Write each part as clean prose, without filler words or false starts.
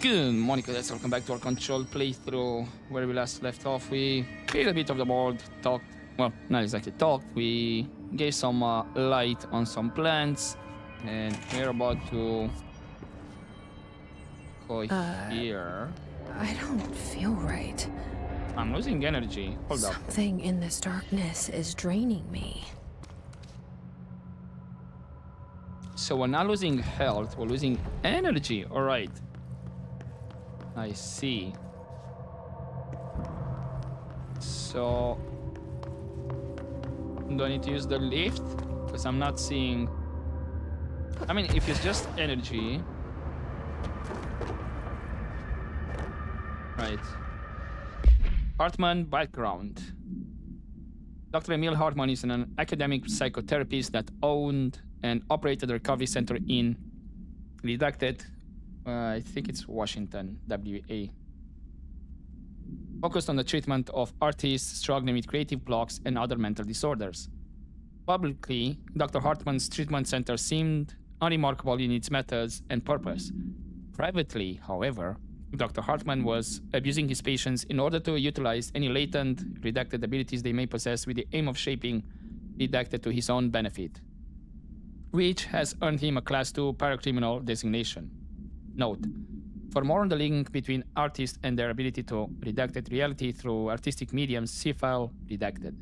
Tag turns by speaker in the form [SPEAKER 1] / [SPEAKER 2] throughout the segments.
[SPEAKER 1] Good morning, cadets. Welcome back to our control playthrough. Where we last left off, we cleared a bit of the board, talked, well, not exactly talked, we gave some light on some plants, and we're about to go here.
[SPEAKER 2] I don't feel right.
[SPEAKER 1] I'm losing energy. Hold up.
[SPEAKER 2] Something in this darkness is draining me.
[SPEAKER 1] So we're not losing health, we're losing energy. All right. I see. So, do I need to use the lift? Because I'm not seeing... I mean, if it's just energy... Right. Hartman background. Dr. Emil Hartman is an academic psychotherapist that owned and operated a recovery center in redacted, I think it's Washington, WA. Focused on the treatment of artists struggling with creative blocks and other mental disorders. Publicly, Dr. Hartman's treatment center seemed unremarkable in its methods and purpose. Privately, however, Dr. Hartman was abusing his patients in order to utilize any latent, redacted abilities they may possess with the aim of shaping redacted to his own benefit, which has earned him a Class II paracriminal designation. Note: for more on the link between artists and their ability to redacted reality through artistic mediums, see file redacted.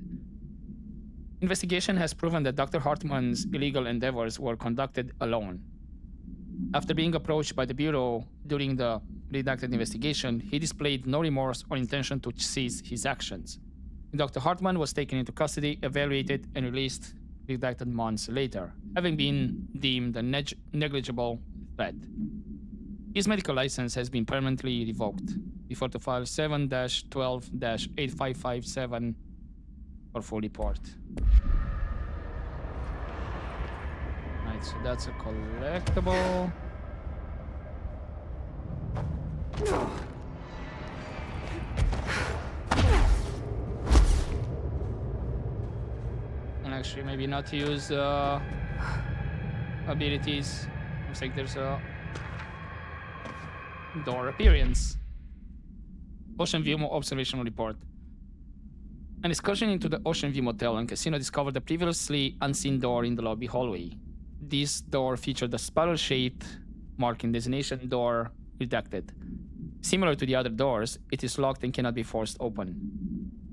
[SPEAKER 1] Investigation has proven that Dr. Hartman's illegal endeavors were conducted alone. After being approached by the Bureau during the redacted investigation, he displayed no remorse or intention to cease his actions. Dr. Hartman was taken into custody, evaluated, and released redacted months later, having been deemed a negligible threat. His medical license has been permanently revoked. Refer to file 7-12-8557 for full report. Right, so that's a collectible. And actually, maybe not to use abilities. Looks like there's a door appearance. Ocean View observational report. An excursion into the Ocean View Motel and Casino discovered a previously unseen door in the lobby hallway. This door featured a spiral-shaped marking designation door redacted. Similar to the other doors, it is locked and cannot be forced open.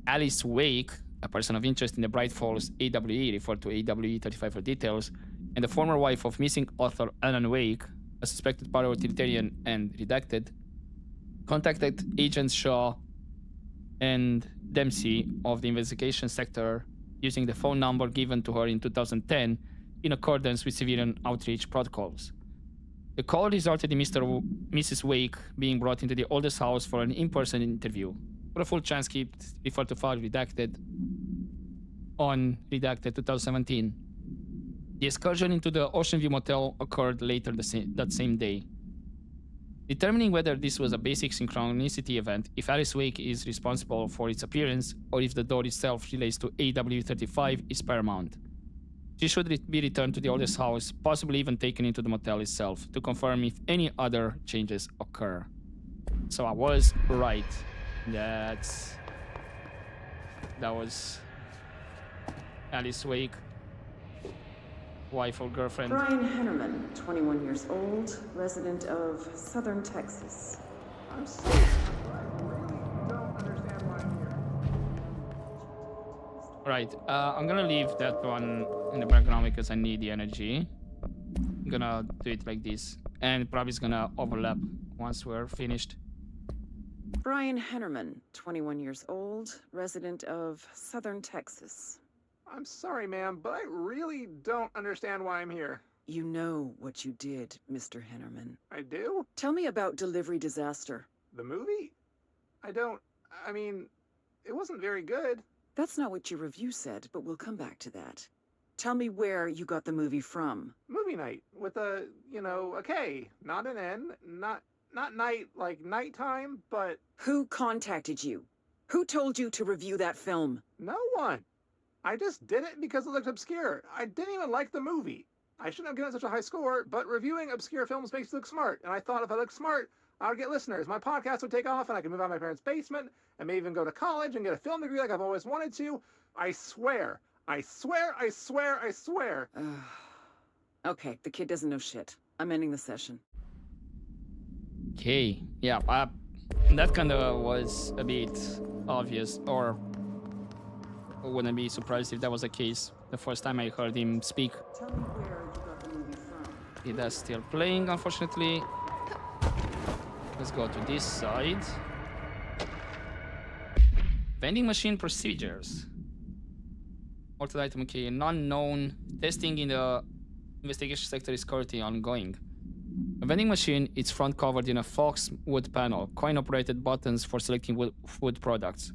[SPEAKER 1] Alice Wake, a person of interest in the Bright Falls AWE, referred to AWE 35 for details, and the former wife of missing author Alan Wake, a suspected parautilitarian and redacted, contacted Agents Shaw and Dempsey of the investigation sector using the phone number given to her in 2010 in accordance with civilian outreach protocols. The call resulted in Mrs. Wake being brought into the oldest house for an in-person interview. For a full transcript, refer to file redacted on redacted 2017. The excursion into the Ocean View Motel occurred later that same day. Determining whether this was a basic synchronicity event, if Alice Wake is responsible for its appearance, or if the door itself relates to AW35 is paramount. She should be returned to the oldest house, possibly even taken into the motel itself, to confirm if any other changes occur. So I was right. That was Alice Wake, wife or girlfriend.
[SPEAKER 3] Brian Hennerman, 21 years old, resident of Southern Texas.
[SPEAKER 4] I'm sorry, I really don't understand why I'm here.
[SPEAKER 1] Right, I'm gonna leave that one in the background because I need the energy. I'm gonna do it like this, and probably it's gonna overlap once we're finished.
[SPEAKER 3] Brian Hennerman, 21 years old, resident of Southern Texas.
[SPEAKER 4] I'm sorry, ma'am, but I really don't understand why I'm here.
[SPEAKER 3] You know what you did, Mr. Hennerman.
[SPEAKER 4] I do?
[SPEAKER 3] Tell me about Delivery Disaster.
[SPEAKER 4] The movie? I mean, it wasn't very good.
[SPEAKER 3] That's not what your review said, but we'll come back to that. Tell me where you got the movie from.
[SPEAKER 4] Movie night with a K, not an N, not night like nighttime, but
[SPEAKER 3] Who contacted you? Who told you to review that film?
[SPEAKER 4] no one. I just did it because it looked obscure. I didn't even like the movie. I shouldn't have given it such a high score, but reviewing obscure films makes you look smart, and I thought if I looked smart, I would get listeners. My podcast would take off, and I could move out of my parents' basement, and maybe even go to college and get a film degree like I've always wanted to. I swear. I swear, I swear, I swear.
[SPEAKER 3] Okay, the kid doesn't know shit. I'm ending the session.
[SPEAKER 1] Okay, yeah, that kind of was a bit obvious, or I wouldn't be surprised if that was the case the first time I heard him speak.
[SPEAKER 3] Tell me where you got the movie from.
[SPEAKER 1] It is still playing, unfortunately. Let's go to this side. Vending machine procedures. Altered item, okay, an unknown. Testing in the investigation sector is currently ongoing. A vending machine is front covered in a Fox wood panel, coin-operated buttons for selecting food products.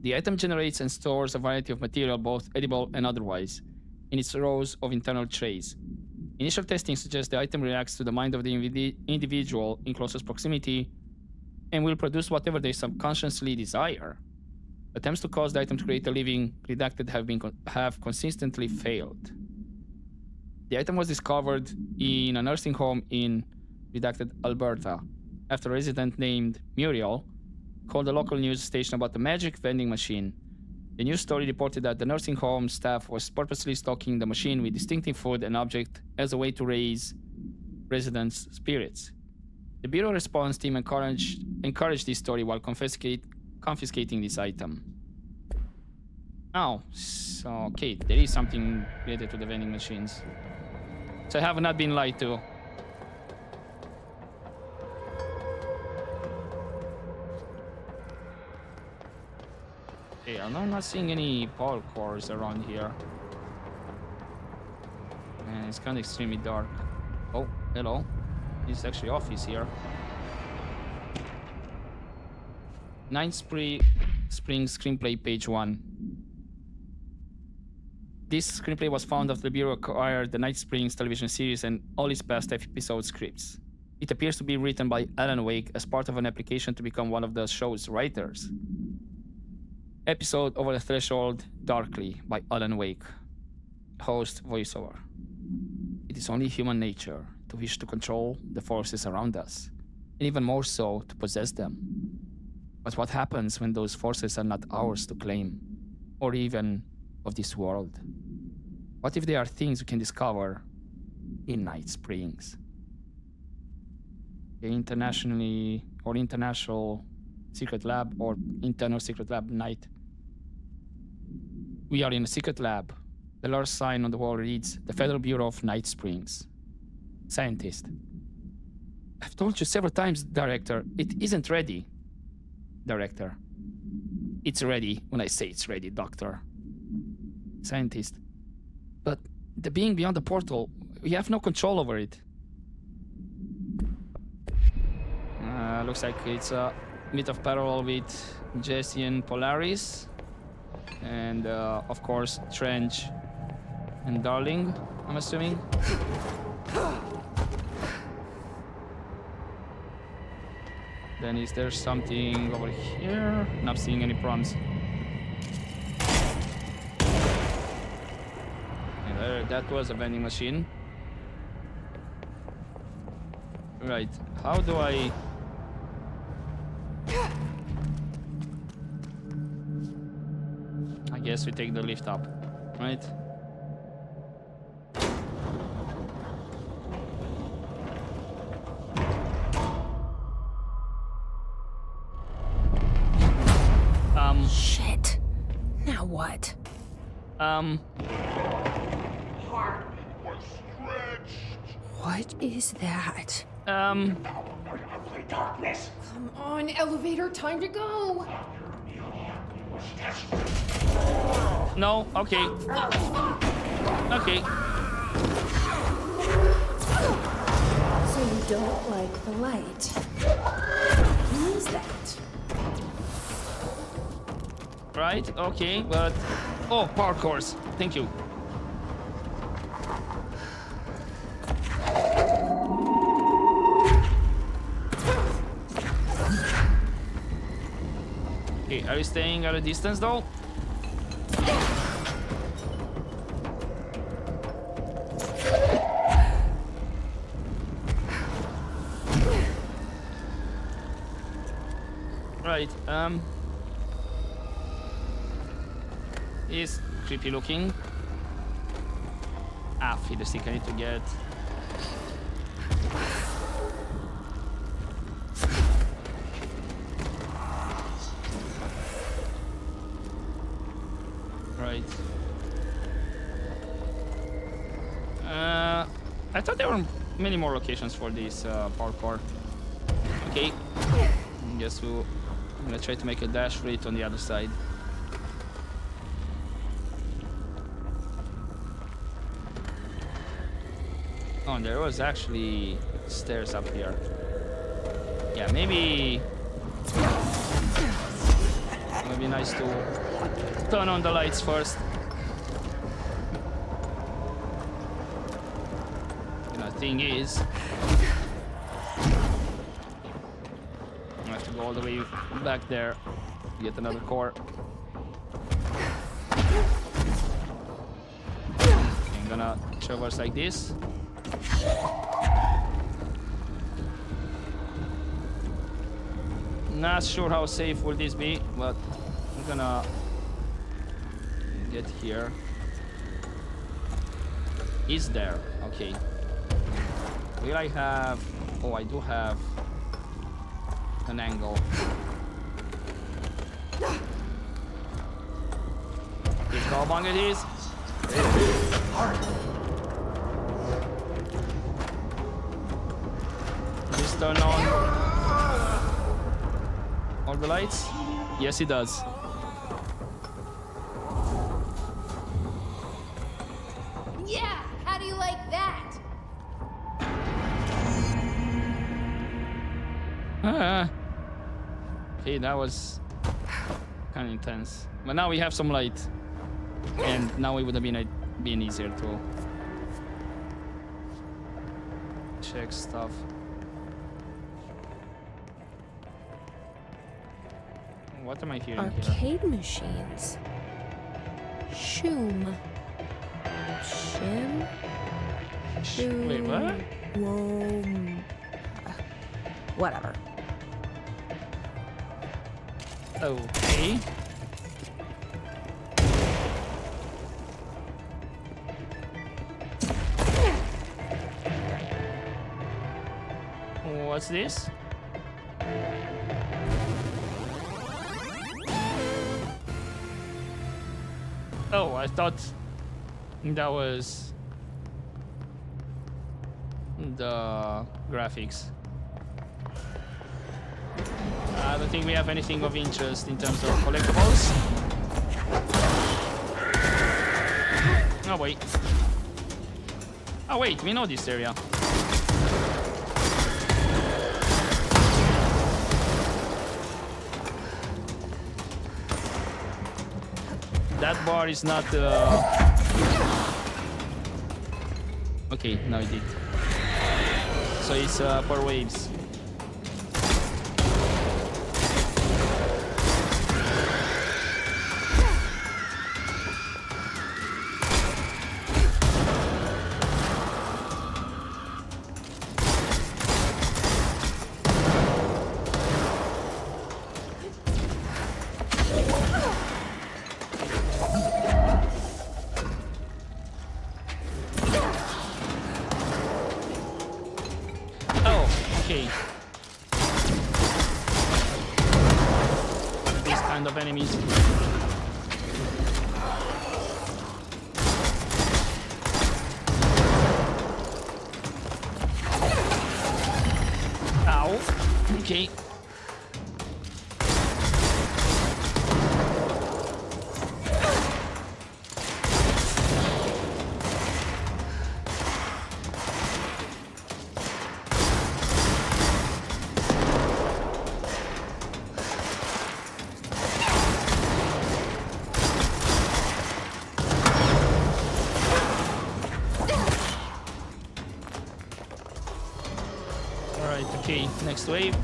[SPEAKER 1] The item generates and stores a variety of material, both edible and otherwise, in its rows of internal trays. Initial testing suggests the item reacts to the mind of the individual in closest proximity and will produce whatever they subconsciously desire. Attempts to cause the item to create a living redacted have consistently failed. The item was discovered in a nursing home in redacted Alberta after a resident named Muriel called a local news station about the magic vending machine. The news story reported that the nursing home staff was purposely stocking the machine with distinctive food and object as a way to raise residents' spirits. The Bureau response team encouraged this story while confiscating this item. Oh, so okay, there is something related to the vending machines. So I have not been lied to. Okay, I'm not seeing any power cores around here. And it's kind of extremely dark. Oh, hello. It's actually office here. Ninth Spring Screenplay, page 1. This screenplay was found after the Bureau acquired the Night Springs television series and all its past episode scripts. It appears to be written by Alan Wake as part of an application to become one of the show's writers. Episode Over the Threshold Darkly by Alan Wake. Host voiceover. It is only human nature to wish to control the forces around us, and even more so to possess them. But what happens when those forces are not ours to claim, or even of this world? What if they are things we can discover in Night Springs? The International Secret Lab, or Internal Secret Lab Night. We are in a secret lab. The large sign on the wall reads, the Federal Bureau of Night Springs. Scientist. I've told you several times, Director, it isn't ready. Director. It's ready when I say it's ready, Doctor. Scientist. But the being beyond the portal, we have no control over it. Looks like it's a bit of parallel with Jesse and Polaris. And of course, Trench and Darling, I'm assuming. Then is there something over here? Not seeing any problems. And that was a vending machine. Right, how do I... I guess we take the lift up, right?
[SPEAKER 2] Shit. Now what?
[SPEAKER 5] Heartbeat was stretched.
[SPEAKER 2] What is that?
[SPEAKER 5] Ugly darkness.
[SPEAKER 2] Come on, elevator, time to go.
[SPEAKER 5] Was tested.
[SPEAKER 1] No, okay. Okay.
[SPEAKER 2] So you don't like the light? Who is that?
[SPEAKER 1] Right, okay, but... Oh, parkours. Thank you. Okay, are you staying at a distance though? Right, he's creepy looking. Ah, feeder stick I need to get. Right. I thought there were many more locations for this parkour. Okay. Guess I'm gonna try to make a dash for it on the other side. Oh, and there was actually stairs up here. Yeah, maybe it would be nice to turn on the lights first. And the thing is, I have to go all the way back there to get another core. I'm gonna traverse like this. Not sure how safe will this be, but I'm gonna get here. Is there? Okay. Will I have... Oh, I do have an angle. Big cowbung it is. Just turn on all the lights. Yes, it does.
[SPEAKER 2] Yeah, how do you like that?
[SPEAKER 1] Okay, that was kind of intense. But now we have some light. And now it would have been easier to check stuff. What am I hearing
[SPEAKER 6] Arcade machines. SHUM. SHUM?
[SPEAKER 1] here? Wait, what?
[SPEAKER 6] Whatever.
[SPEAKER 1] Okay. What's this? Oh, I thought that was the graphics. I don't think we have anything of interest in terms of collectibles. Oh wait. Oh wait, we know this area. That bar is not okay, now it did. So it's per waves. Of enemies. Ow. Okay. Okay, next wave.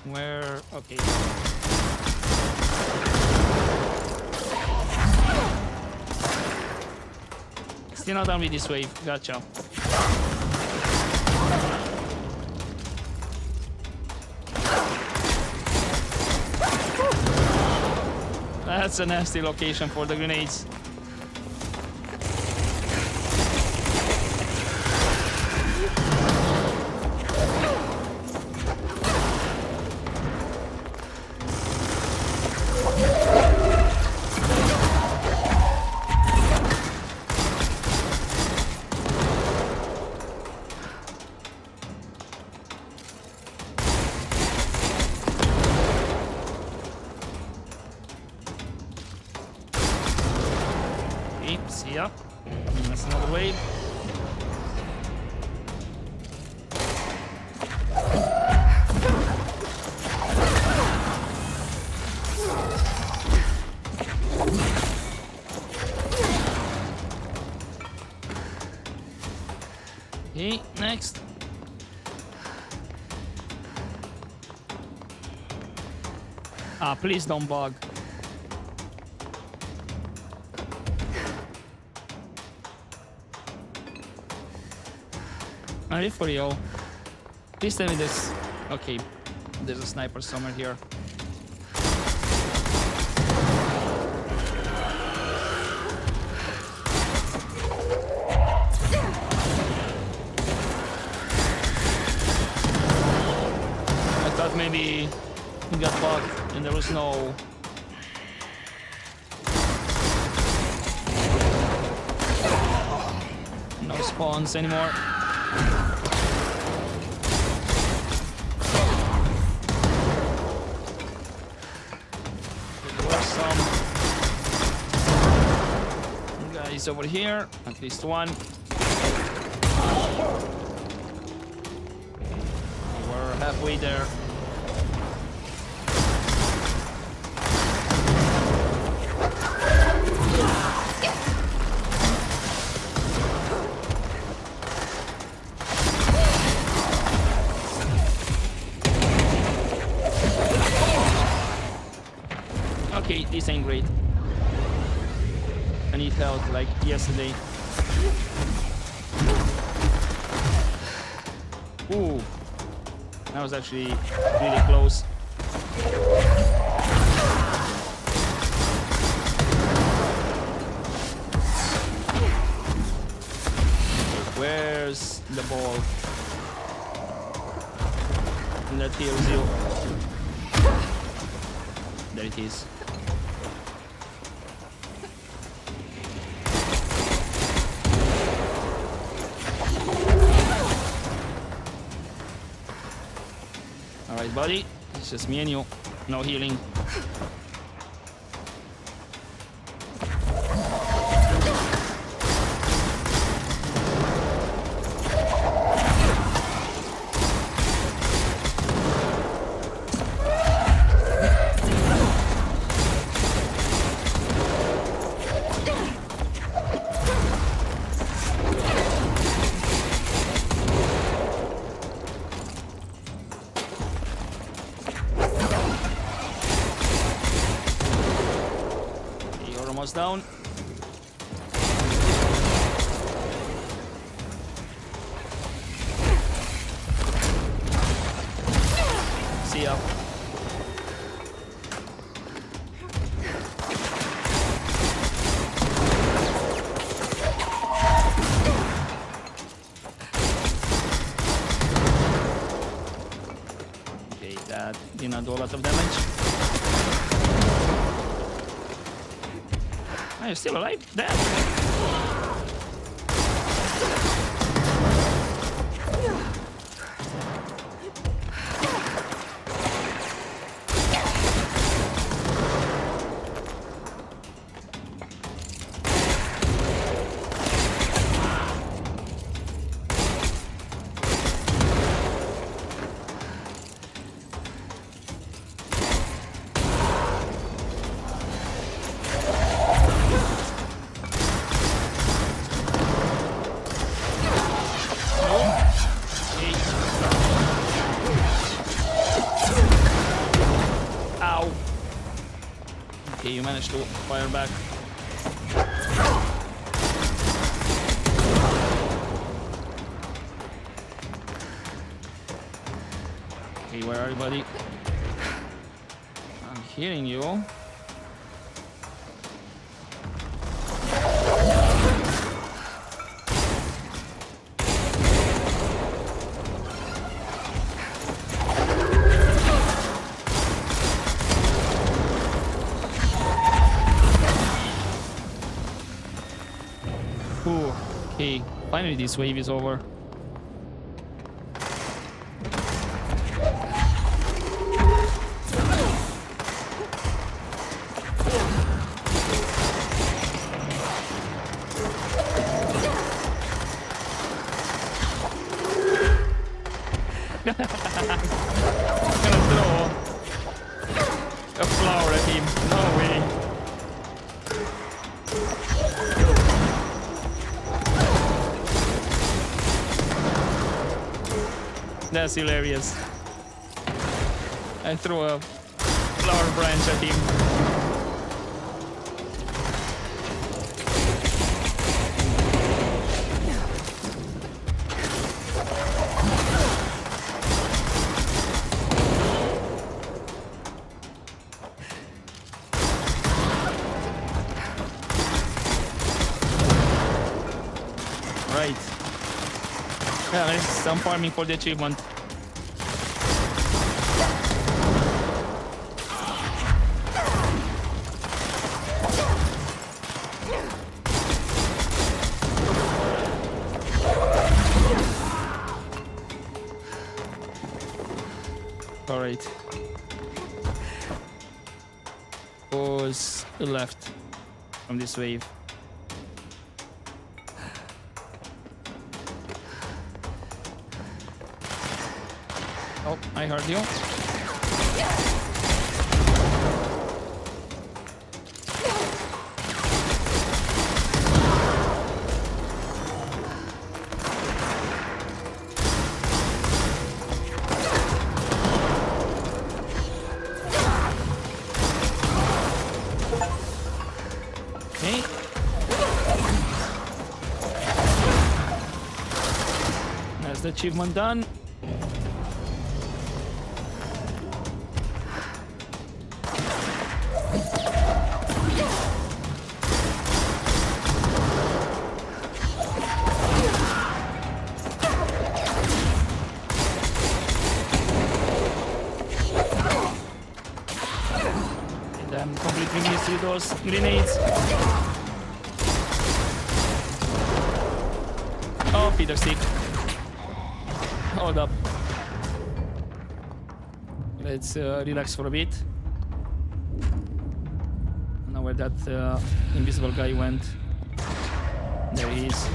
[SPEAKER 1] Where? Okay. Still not done with this wave. Gotcha. That's a nasty location for the grenades. See ya. That's another wave. Okay, next. Ah, please don't bug. Are you for real? Please tell me this. Okay, there's a sniper somewhere here. I thought maybe he got bugged and there was no... no spawns anymore. Guys over here, at least one. We're halfway there. Okay, this ain't great. I need help like yesterday. Ooh, that was actually really close. Where's the ball? And that heals you. There it is. Alright, buddy. It's just me and you. No healing. Almost down. See ya. Okay, that did not do a lot of damage. Oh, you're still alive? Damn. Okay, you managed to fire back. Okay, where are you, buddy? I'm hearing you. Ooh, okay, finally this wave is over. Gonna throw a flower at him. No way. That's hilarious. I threw a flower branch at him. Right. Yeah, let's I'm farming for the achievement. All right. Goes left from this wave. Oh, I heard you. Okay. That's the achievement done. I'm completely missing those grenades. Oh, Peter stick. Hold up. Let's relax for a bit. Now where that invisible guy went. There he is.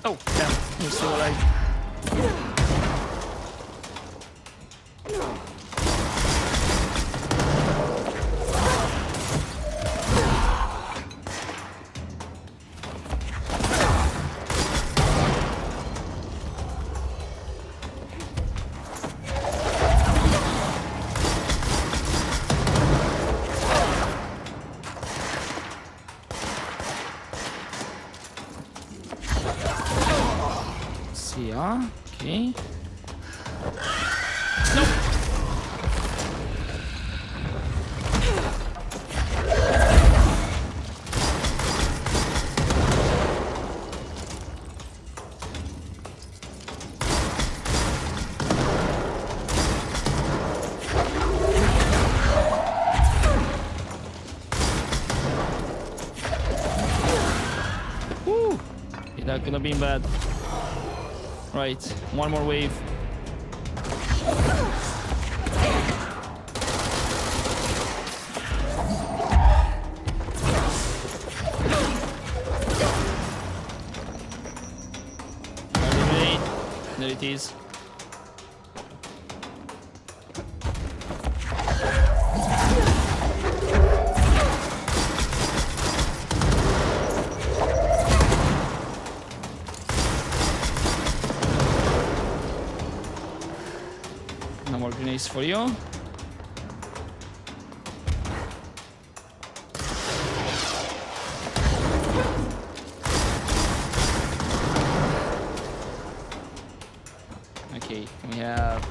[SPEAKER 1] Oh, damn, you're still alive. Yeah, okay. Nope. Woo! Yeah, that could have been bad. Right, one more wave. keys. No more grenades for you. Okay, we have...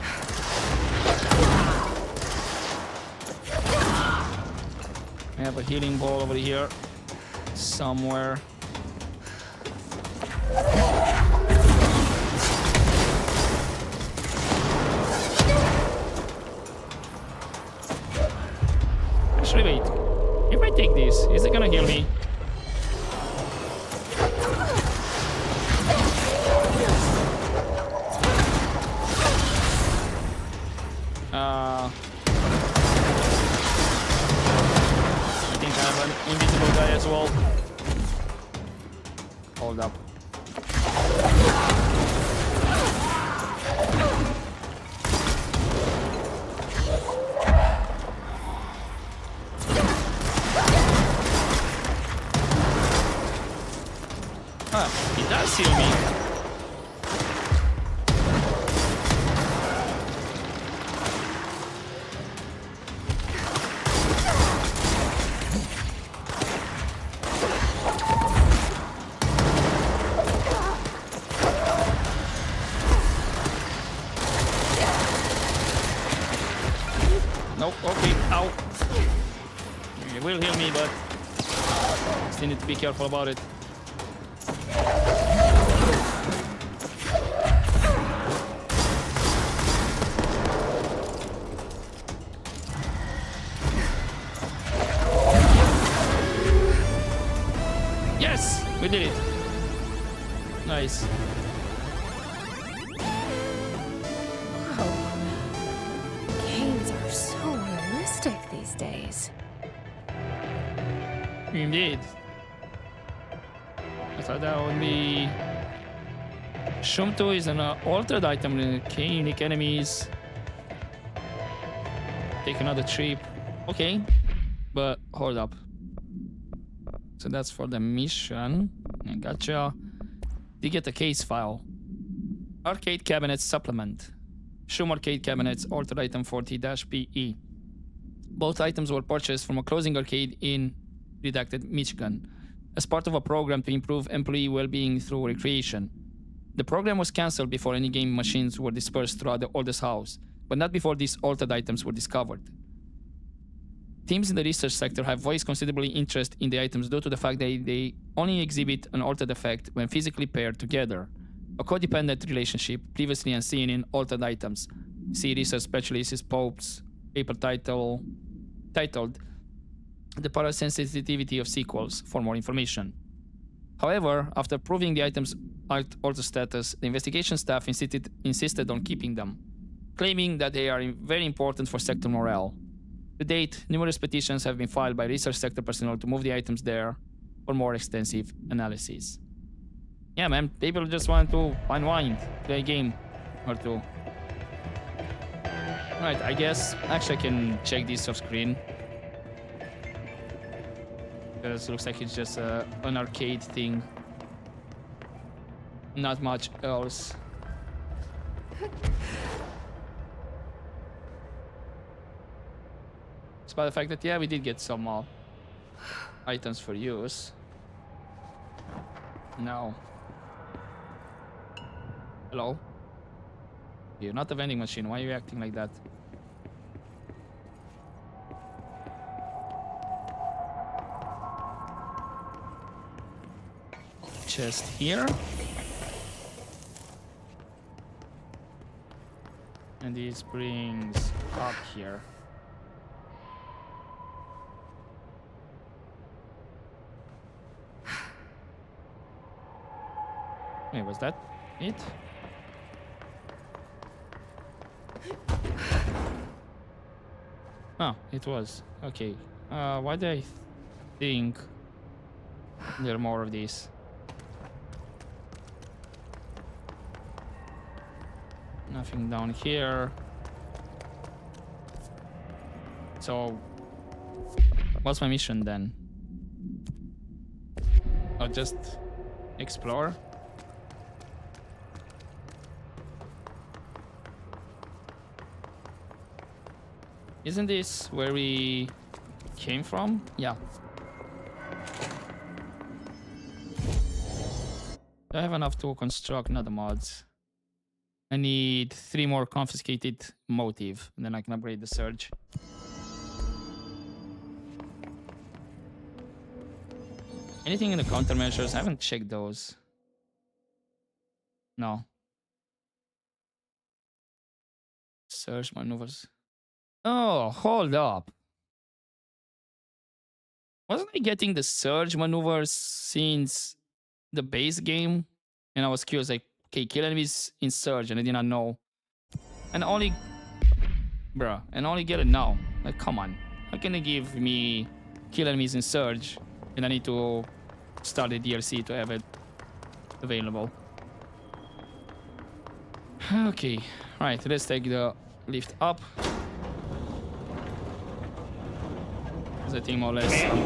[SPEAKER 1] We have a healing ball over here somewhere. Actually, wait. If I take this, is it gonna heal me? I think I have an invisible guy as well. Hold up. Ah, he does heal me. Nope, okay, ow. It will heal me, but still need to be careful about it. Yes, we did it. Nice.
[SPEAKER 6] Games are so realistic these days.
[SPEAKER 1] Indeed. I thought that would be... SHUM 2 is an altered item in unique enemies. Take another trip. Okay. But hold up. So that's for the mission. I gotcha. You get the case file. Arcade Cabinets Supplement. SHUM Arcade Cabinets Altered Item 40-PE. Both items were purchased from a closing arcade in redacted Michigan as part of a program to improve employee well-being through recreation. The program was cancelled before any game machines were dispersed throughout the oldest house, but not before these altered items were discovered. Teams in the research sector have voiced considerable interest in the items due to the fact that they only exhibit an altered effect when physically paired together, a codependent relationship previously unseen in altered items. See research specialist Pope's paper titled The Parasensitivity of Sequels for more information. However, after proving the item's altered status, the investigation staff insisted on keeping them, claiming that they are very important for sector morale. To date, numerous petitions have been filed by research sector personnel to move the items there for more extensive analysis. Yeah, man, people just want to unwind, play a game or two. Alright, I guess actually I can check this off screen. Because it looks like it's just an arcade thing. Not much else. Despite the fact that, yeah, we did get some items for use. No. Hello? You're not a vending machine. Why are you acting like that? Chest here. And this brings up here. Wait, was that it? Oh, it was. Okay. Why do I think there are more of these? Nothing down here. So, what's my mission then? I'll just explore. Isn't this where we came from? Yeah. Do I have enough to construct another mods? I need 3 more confiscated motive, and then I can upgrade the surge. Anything in the countermeasures? I haven't checked those. No. Surge maneuvers. Oh, hold up. Wasn't I getting the surge maneuvers since the base game? And I was curious, like, okay, kill enemies in surge, and I did not know. And only... Bruh, and only get it now. Like, come on. How can they give me kill enemies in surge, and I need to start the DLC to have it available? Okay, right, let's take the lift up. I think more or less.
[SPEAKER 7] Ma'am,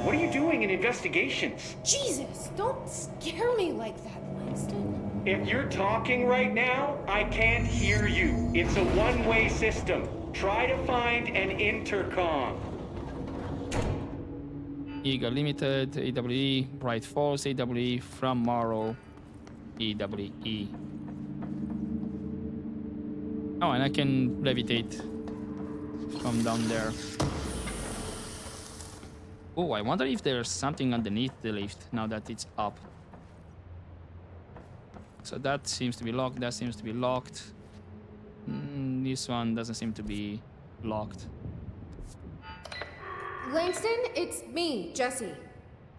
[SPEAKER 7] what are you doing in investigations?
[SPEAKER 2] Jesus, don't scare me like that, Langston.
[SPEAKER 7] If you're talking right now, I can't hear you. It's a one-way system. Try to find an intercom.
[SPEAKER 1] Eagle Limited, AWE, Bright Falls, AWE, from Morrow, AWE. Oh, and I can levitate from down there. Oh, I wonder if there's something underneath the lift now that it's up. So that seems to be locked, that seems to be locked. This one doesn't seem to be locked.
[SPEAKER 6] Langston, it's me, Jesse.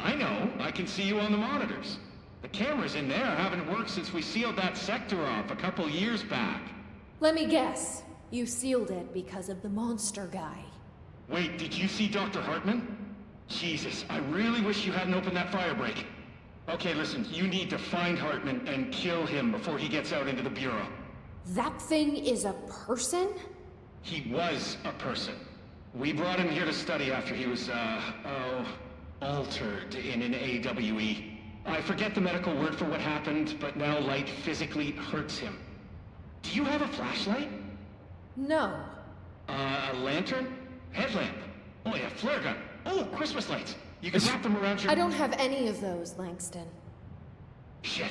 [SPEAKER 8] I know. I can see you on the monitors. The cameras in there haven't worked since we sealed that sector off a couple years back.
[SPEAKER 2] Let me guess. You sealed it because of the monster guy.
[SPEAKER 8] Wait, did you see Dr. Hartman? Jesus, I really wish you hadn't opened that fire break. Okay, listen, you need to find Hartman and kill him before he gets out into the Bureau.
[SPEAKER 2] That thing is a person?
[SPEAKER 8] He was a person. We brought him here to study after he was, altered in an AWE. I forget the medical word for what happened, but now light physically hurts him. Do you have a flashlight?
[SPEAKER 2] No.
[SPEAKER 8] A lantern? Headlamp? Oh yeah, flare gun. Oh, Christmas lights. You can wrap them around your...
[SPEAKER 2] I don't have any of those, Langston.
[SPEAKER 8] Shit.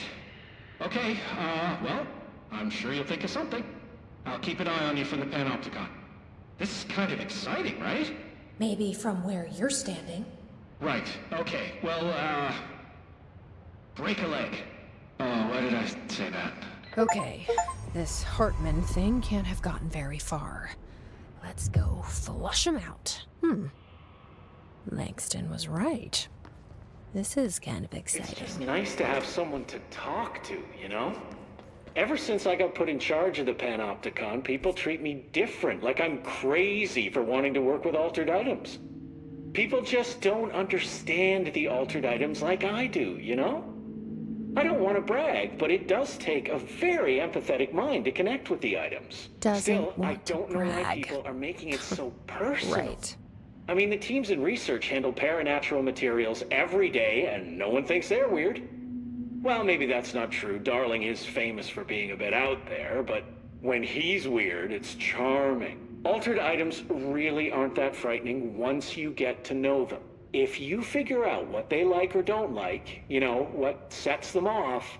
[SPEAKER 8] Okay, well, I'm sure you'll think of something. I'll keep an eye on you from the Panopticon. This is kind of exciting, right?
[SPEAKER 2] Maybe from where you're standing.
[SPEAKER 8] Right, okay. Well, break a leg. Oh, why did I say that?
[SPEAKER 6] Okay, this Hartman thing can't have gotten very far. Let's go flush him out. Langston was right. This is kind of
[SPEAKER 7] It's
[SPEAKER 6] exciting.
[SPEAKER 7] just nice to have someone to talk to, you know? Ever since I got put in charge of the Panopticon, people treat me different, like I'm crazy for wanting to work with altered items. People just don't understand the altered items like I do, you know? I don't want to brag, but it does take a very empathetic mind to connect with the items.
[SPEAKER 6] Doesn't
[SPEAKER 7] Still, I
[SPEAKER 6] want to
[SPEAKER 7] don't know why
[SPEAKER 6] brag.
[SPEAKER 7] people are making it so personal.
[SPEAKER 6] Right.
[SPEAKER 7] I mean, the teams in research handle paranatural materials every day, and no one thinks they're weird. Well, maybe that's not true. Darling is famous for being a bit out there, but when he's weird, it's charming. Altered items really aren't that frightening once you get to know them. If you figure out what they like or don't like, you know, what sets them off,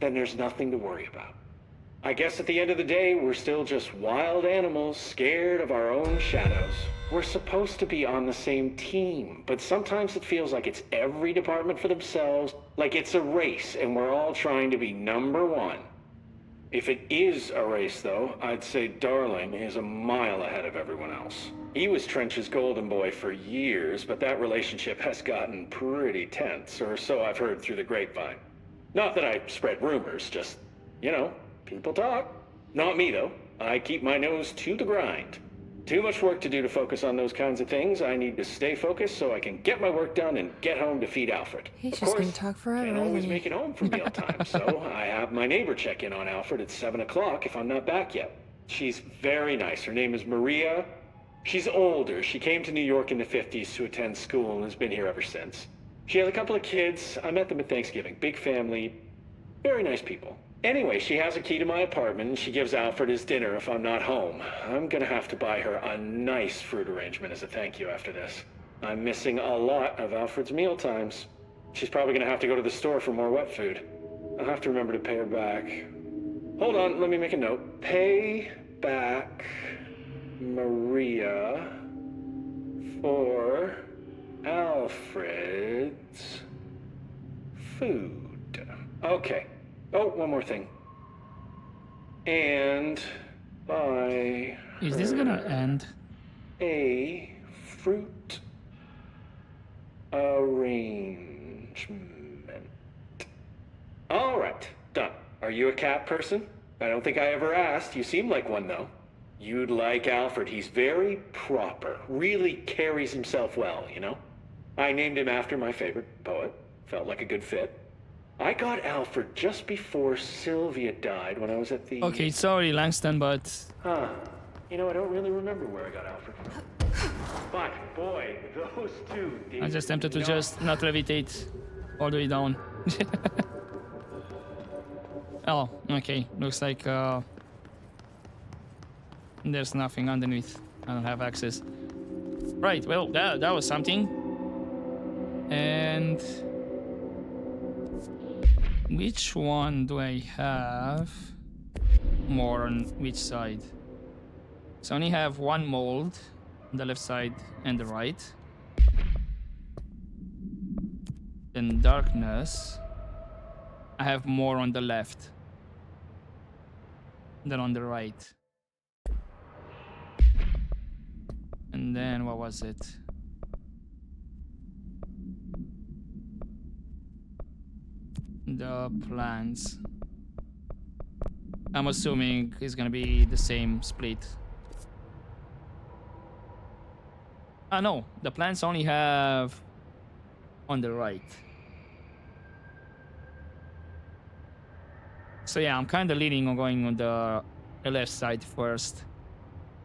[SPEAKER 7] then there's nothing to worry about. I guess at the end of the day, we're still just wild animals scared of our own shadows. We're supposed to be on the same team, but sometimes it feels like it's every department for themselves, like it's a race and we're all trying to be number one. If it is a race, though, I'd say Darling is a mile ahead of everyone else. He was Trench's golden boy for years, but that relationship has gotten pretty tense, or so I've heard through the grapevine. Not that I spread rumors, just, you know, people talk. Not me, though. I keep my nose to the grind. Too much work to do to focus on those kinds of things. I need to stay focused so I can get my work done and get home to feed Alfred.
[SPEAKER 6] He's
[SPEAKER 7] Of
[SPEAKER 6] just
[SPEAKER 7] course,
[SPEAKER 6] gonna talk forever,
[SPEAKER 7] can't
[SPEAKER 6] isn't
[SPEAKER 7] always
[SPEAKER 6] he?
[SPEAKER 7] make it home for mealtime, so I have my neighbor check in on Alfred at 7 o'clock if I'm not back yet. She's very nice. Her name is Maria. She's older. She came to New York in the 50s to attend school and has been here ever since. She has a couple of kids. I met them at Thanksgiving. Big family. Very nice people. Anyway, she has a key to my apartment, and she gives Alfred his dinner if I'm not home. I'm gonna have to buy her a nice fruit arrangement as a thank you after this. I'm missing a lot of Alfred's meal times. She's probably gonna have to go to the store for more wet food. I'll have to remember to pay her back. Hold on, let me make a note. Pay back Maria for Alfred's food. Okay. Oh, one more thing. And buy
[SPEAKER 1] Is this gonna end?
[SPEAKER 7] a fruit arrangement. All right, done. Are you a cat person? I don't think I ever asked. You seem like one, though. You'd like Alfred. He's very proper. Really carries himself well, you know? I named him after my favorite poet. Felt like a good fit. I got Alfred just before Sylvia died when I was at the...
[SPEAKER 1] Okay, sorry, Langston, but
[SPEAKER 7] Huh. You know, I don't really remember where I got Alfred from. But, boy, those two did
[SPEAKER 1] I'm just tempted to
[SPEAKER 7] not-
[SPEAKER 1] just not levitate all the way down. Oh, okay. Looks like there's nothing underneath. I don't have access. Right, well, that was something. And which one do I have more on which side? So I only have one mold on the left side and the right. Then darkness, I have more on the left than on the right. And then what was it? The plants. I'm assuming it's gonna be the same split. Ah no, the plants only have on the right. So yeah, I'm kind of leaning on going on the left side first.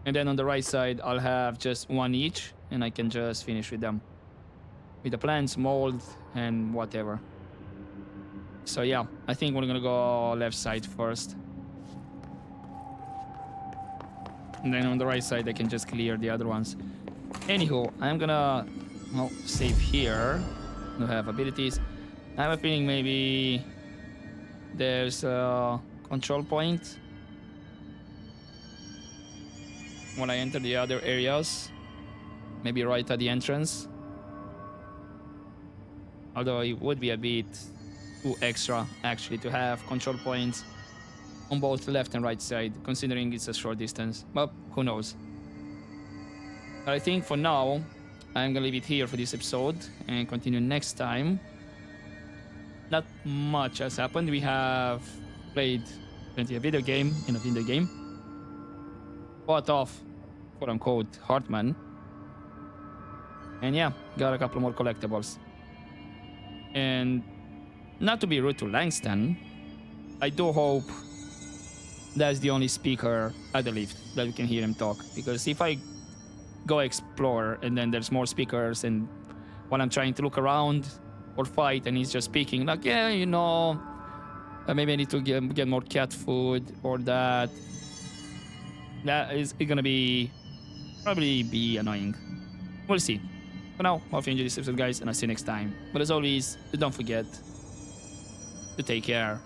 [SPEAKER 1] And then on the right side, I'll have just one each, and I can just finish with them. With the plants, mold, and whatever. So yeah, I think we're gonna go left side first. And then on the right side, I can just clear the other ones. Anywho, I'm gonna save here. To have abilities. I have a feeling maybe there's a control point when I enter the other areas. Maybe right at the entrance. Although it would be a bit too extra actually to have control points on both left and right side, considering it's a short distance. But who knows? But I think for now, I'm gonna leave it here for this episode and continue next time. Not much has happened. We have played plenty of video game in a video game. Fought off, quote unquote, Hartman. And yeah, got a couple more collectibles. And not to be rude to Langston, I do hope that's the only speaker at the lift that we can hear him talk. Because if I go explore and then there's more speakers, and when I'm trying to look around or fight and he's just speaking like, yeah, you know, maybe I need to get more cat food or that is gonna be probably be annoying. We'll see. For now, hope you enjoyed this episode, guys, and I'll see you next time. But as always, don't forget to take care.